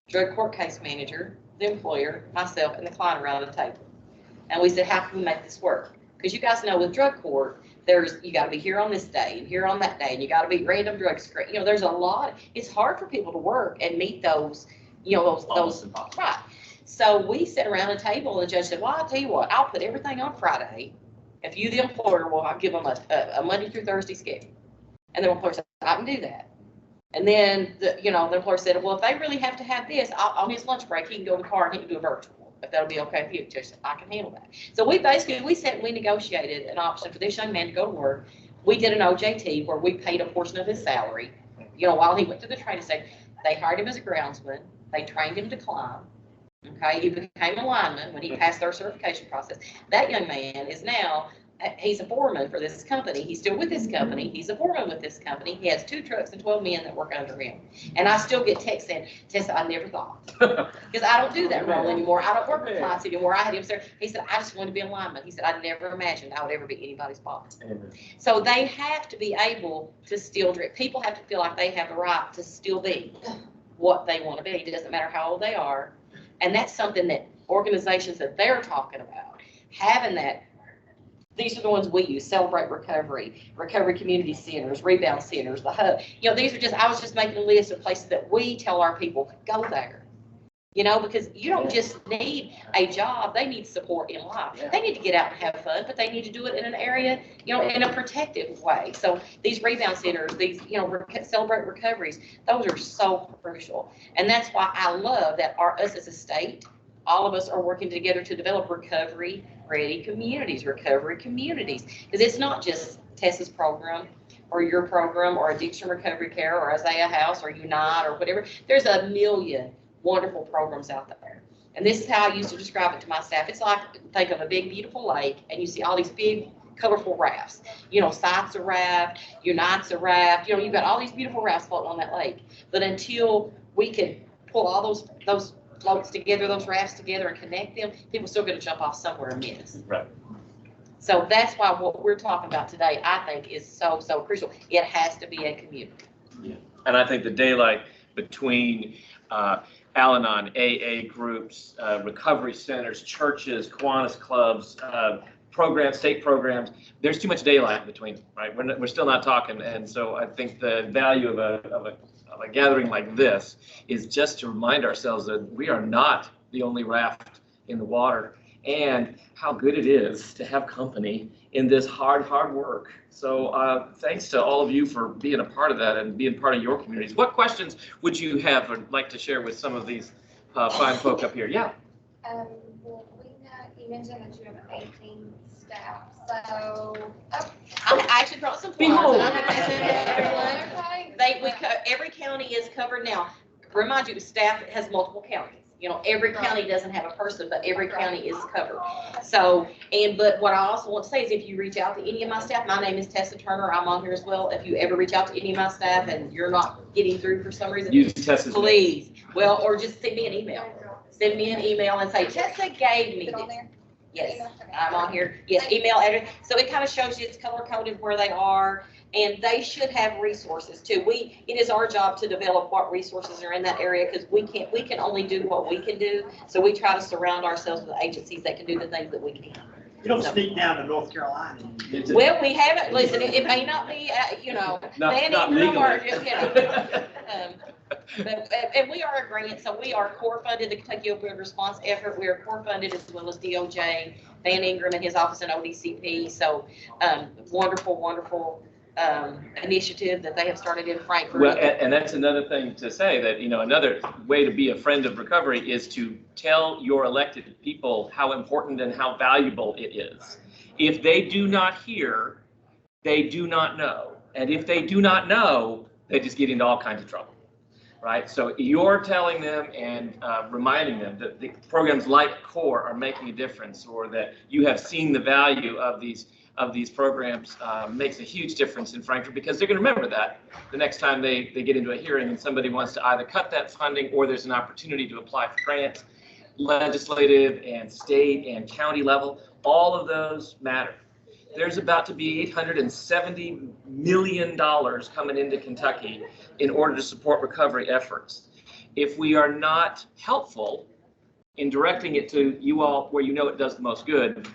drug court case manager, the employer, myself, and the client around the table. And we said, how can we make this work? Because you guys know with drug court, you got to be here on this day and here on that day, and you got to be random drug screen. You know, there's a lot. It's hard for people to work and meet those, you know, those right. So we sat around the table, and the judge said, well, I'll tell you what, I'll put everything on Friday. If you, the employer, I'll give them a Monday through Thursday schedule. And the employer said, I can do that. And then, the employer said, well, if they really have to have this, on his lunch break, he can go in the car and he can do a virtual. If that'll be okay with you, just I can handle that. So we negotiated an option for this young man to go to work. We did an OJT where we paid a portion of his salary, you know, while he went through the training stage. They hired him as a groundsman. They trained him to climb. Okay, he became a lineman when he passed their certification process. That young man is now he's a foreman for this company. He's still with this company. He's a foreman with this company. He has 2 trucks and 12 men that work under him. And I still get texts saying, Tessa, I never thought. Because I don't do that role anymore. I don't work with clients anymore. I had him say, he said, I just wanted to be a lineman. He said, I never imagined I would ever be anybody's boss. So they have to be able to still direct. People have to feel like they have the right to still be what they want to be. It doesn't matter how old they are. And that's something that organizations that they're talking about, having that. These are the ones we use: Celebrate Recovery, Recovery Community Centers, Rebound Centers, the Hub. You know, these are just, I was just making a list of places that we tell our people, go there. You know, because you don't just need a job, they need support in life. They need to get out and have fun, but they need to do it in an area, you know, in a protective way. So these rebound centers, these, you know, Celebrate Recoveries, those are so crucial. And that's why I love that us as a state, all of us are working together to develop recovery-ready communities, recovery communities. Because it's not just Tessa's program or your program or Addiction Recovery Care or Isaiah House or Unite or whatever. There's a million wonderful programs out there. And this is how I used to describe it to my staff. It's like, think of a big, beautiful lake, and you see all these big, colorful rafts. You know, Sight's a raft, Unite's a raft. You know, you've got all these beautiful rafts floating on that lake. But until we can pull all those floats together, those rafts together, and connect them, people are still going to jump off somewhere and miss. Right. So that's why what we're talking about today, I think, is so, so crucial. It has to be a community. Yeah. And I think the daylight between Al-Anon, AA groups, recovery centers, churches, Kiwanis clubs, programs, state programs, there's too much daylight between, right? We're still not talking. And so I think the value of a gathering like this is just to remind ourselves that we are not the only raft in the water, and how good it is to have company in this hard work. So thanks to all of you for being a part of that and being part of your communities. What questions would you have or like to share with some of these fine folk up here? Yeah. Well, we know, you mentioned that you have 18 staff, so. I actually brought some Behold. flyers. And I'm gonna send everyone. Every county is covered now. Remind you, staff has multiple counties. You know, every county doesn't have a person, but every county is covered. So, but what I also want to say is if you reach out to any of my staff, my name is Tessa Turner, I'm on here as well. If you ever reach out to any of my staff and you're not getting through for some reason, Use Tessa's please, well, or just send me an email. Send me an email and say, Tessa gave me this. Yes, I'm on here. Yes, email address. So it kind of shows you it's color coded where they are, and they should have resources too. It is our job to develop what resources are in that area, because we can only do what we can do. So we try to surround ourselves with agencies that can do the things that we can. You don't sneak down to North Carolina. Well, we haven't, listen, it may not be, Not legally. And we are a grant, so we are core funded, the Kentucky Opioid Response Effort. We are core funded as well as DOJ, Van Ingram and his office in ODCP. So wonderful initiative that they have started in Frankfurt. Well, and that's another thing to say, that, you know, another way to be a friend of recovery is to tell your elected people how important and how valuable it is. If they do not hear, they do not know. And if they do not know, they just get into all kinds of trouble, right? So you're telling them and reminding them that the programs like CORE are making a difference, or that you have seen the value of these programs makes a huge difference in Frankfurt, because they're going to remember that the next time they get into a hearing and somebody wants to either cut that funding, or there's an opportunity to apply for grants, legislative and state and county level. All of those matter. There's about to be $870 million coming into Kentucky in order to support recovery efforts. If we are not helpful in directing it to you all where you know it does the most good,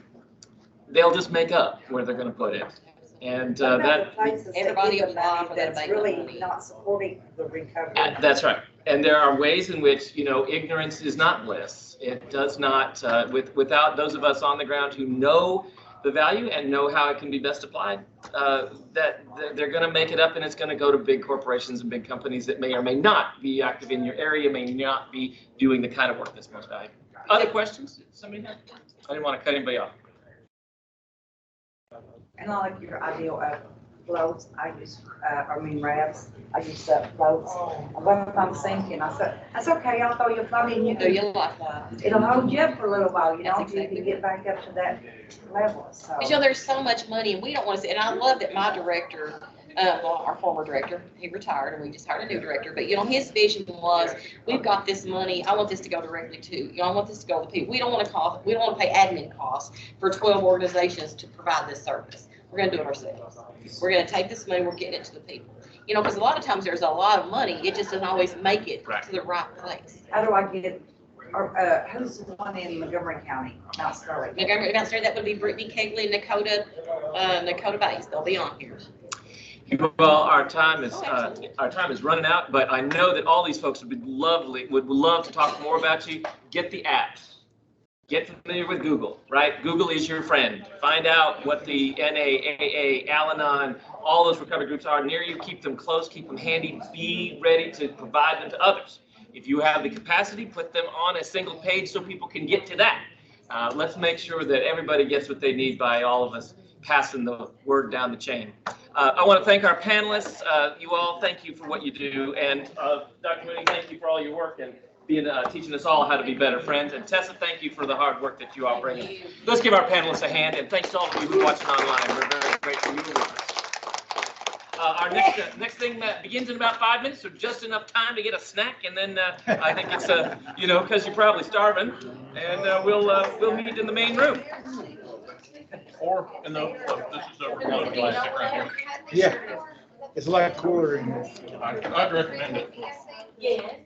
they'll just make up where they're going to put it. And that everybody apply for that, that's really not supporting the recovery. That's right. And there are ways in which, you know, ignorance is not bliss. It does not, without those of us on the ground who know the value and know how it can be best applied, that they're going to make it up, and it's going to go to big corporations and big companies that may or may not be active in your area, may not be doing the kind of work that's most valuable. Other questions? Somebody have? I didn't want to cut anybody off. And I like your ideal of floats, I use, wraps, I use floats. And what if I'm sinking? I said, that's okay, I'll throw you a float in, Do your lifeline. it'll hold you up for a little while, you know, That's until you exactly can get back up to that level, so. Because, you know, there's so much money and we don't want to see, and I love that my director, well, our former director, he retired and we just hired a new director, but you know, his vision was, we've got this money, I want this to go directly to, you know, I want this to go to the people. We don't want to pay admin costs for 12 organizations to provide this service. We're going to do it ourselves. We're going to take this money, we're getting it to the people. You know, because a lot of times there's a lot of money, it just doesn't always make it to the right place. How do I get, or, who's the one in Montgomery County, Mount Sterling? Montgomery, that would be Brittany Kegley and Dakota Bates. They'll be on here. Well, our time is running out, but I know that all these folks would love to talk more about you. Get the apps. Get familiar with Google, right? Google is your friend. Find out what the NAAA, Al-Anon, all those recovery groups are near you. Keep them close, keep them handy. Be ready to provide them to others. If you have the capacity, put them on a single page so people can get to that. Let's make sure that everybody gets what they need by all of us passing the word down the chain. I want to thank our panelists. You all, thank you for what you do. And Dr. Mooney, thank you for all your work and teaching us all how to be better friends. And Tessa, thank you for the hard work that you all bring in. Let's give our panelists a hand. And thanks to all of you who are watching online. We're very grateful you were with us. Our next thing begins in about 5 minutes, so just enough time to get a snack. And then I think it's, because you're probably starving. And we'll meet in the main room. Or in the, this is a remote plastic right here. Yeah, it's a lot cooler in here. I'd recommend it. Yes.